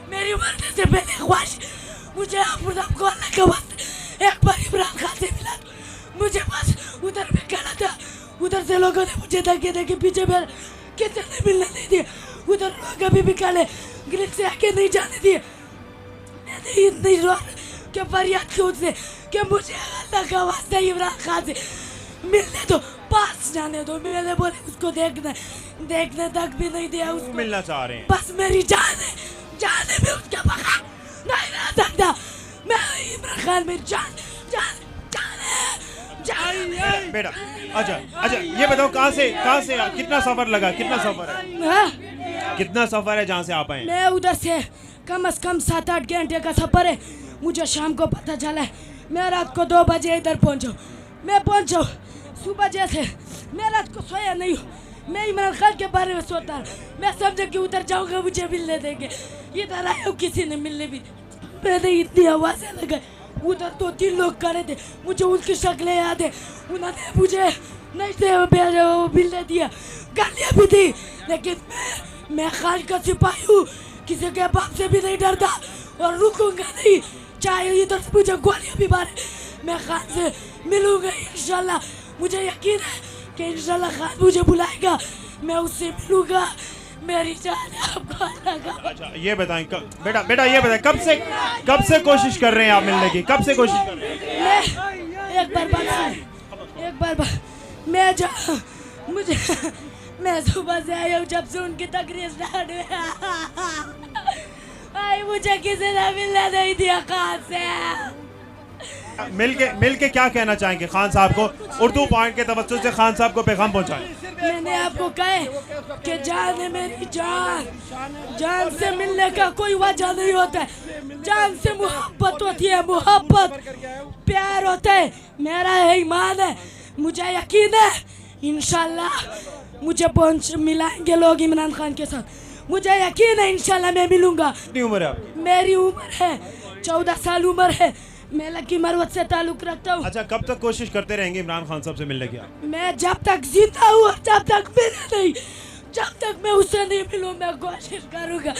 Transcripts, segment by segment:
मेरी मरने से पहले ख्वाहिश, मुझे आपको अल्लाह के वास्ते एक बार इमरान खान से मिला। मुझे बस उधर भी कहना था, उधर से लोगों ने मुझे धक्के देके पीछे में किसी ने मिलने नहीं दिया। उधर लोग अभी भी काले ग्रिल से आके नहीं जाने दिए। मैंने इतनी जोर के फरियाद की उससे कि मुझे अल्लाह का वास्ता इमरान खान से मिलने दो, पास जाने दो। मैंने बोले उसको देखने तक भी नहीं दिया। उसको मिलना चाह रहे हैं। बस मेरी जाने में उसके बगैर नहीं रह सकता मैं। इमरान खान मेरी जान है। बेटा अच्छा ये बताओ कहाँ से कितना सफर लगा, कितना सफर है, कितना सफर है जहाँ से आप आए? मैं उधर से कम से कम 7-8 घंटे का सफर है। मुझे शाम को पता चला है, मैं रात को 2 बजे इधर पहुँचा। सुबह जैसे मैं रात को सोया नहीं हूँ। मैं इमरान खान के बारे में सोता हूँ। मैं समझा कि उधर जाऊँगा मुझे मिलने देंगे, इधर आया हूँ किसी ने मिलने भी। मैंने इतनी आवाज़ें लगाई, उधर 2-3 लोग खड़े थे, मुझे उनकी शक्लें याद है। उन्होंने मुझे नहीं थे मिलने दिया, गालियाँ भी दी। लेकिन मैं खान का सिपाही हूँ, किसी के बाप से भी नहीं डरता और रुकूंगा नहीं, चाहे इधर से मुझे गोलियाँ भी मारे। मैं खान से मिलूंगा इंशाल्लाह। मुझे यकीन है कि इंशाल्लाह खान मुझे बुलाएगा, मैं उससे मिलूंगा। मेरी जान आपको लगा। अच्छा ये बताएं बेटा ये बताएं कब से कोशिश कर रहे हैं आप मिलने की? कब से कोशिश कर रहे हैं? एक बार मैं सुबह से आया हूँ, जब से उनकी तकरीर स्टार्ट हुई। मुझे किसी ने मिलने नहीं दिया खान से। मिल के क्या कहना चाहेंगे खान साहब को? उर्दू पॉइंट के तवज्जुह से खान साहब को पैगाम पहुंचाएं। मैंने आपको कहे कि जान है मेरी जान से मिलने का कोई वजह नहीं होता है। जान से मोहब्बत होती है, मोहब्बत प्यार होता है। मेरा ईमान है, मुझे यकीन है इंशाल्लाह मुझे मिलाएंगे लोग इमरान खान के साथ। मुझे यकीन है इंशाल्लाह मैं मिलूंगा। कितनी उम्र है आपकी? मेरी उम्र है 14 साल उम्र है। मैं लकी मरवत से ताल्लुक रखता हूँ। अच्छा कब तक कोशिश करते रहेंगे इमरान खान साहब से मिलने की? मैं जब तक जिंदा हूँ, जब तक मिले नहीं, जब तक मैं उससे नहीं मिलूँ, मैं कोशिश करूँगा।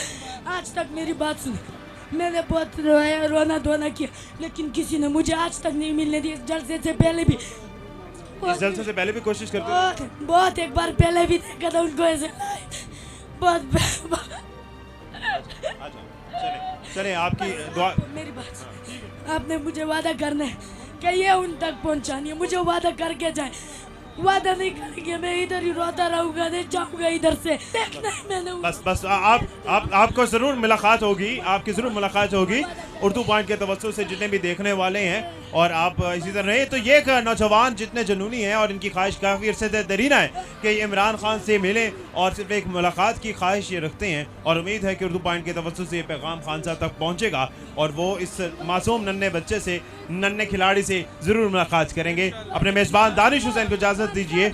आज तक मेरी बात सुनी, मैंने बहुत रोना धोना किया, लेकिन किसी ने मुझे आज तक नहीं मिलने दिया। जलसे से पहले भी इस जलसे से पहले भी कोशिश करते बहुत एक बार पहले भी देखा था उनको ऐसे बहुत। चले आपकी दुआ। मेरी बात आपने मुझे वादा करना है कि ये उन तक पहुंचानी है। मुझे वादा करके जाए, वादा नहीं करेंगे मैं इधर ही रोता रहूंगा, नहीं जाऊंगा इधर से। देखना है मैंने बस आपको जरूर मुलाकात होगी, आपकी जरूर मुलाकात होगी उर्दू पॉइंट के तवज्जुह से जितने भी देखने वाले हैं। और आप इसी तरह रहे। तो ये एक नौजवान जितने जुनूनी हैं और इनकी ख्वाहिश काफ़ी अरसे से दरीना है कि इमरान खान से मिलें और सिर्फ एक मुलाकात की ख्वाहिश ये रखते हैं। और उम्मीद है कि उर्दू पॉइंट के तवज्जुह से ये पैगाम खान साहब तक पहुँचेगा और वो इस मासूम नन्हे बच्चे से, नन्हे खिलाड़ी से ज़रूर मुलाकात करेंगे। अपने मेज़बान दानिश हुसैन को इजाज़त दीजिए।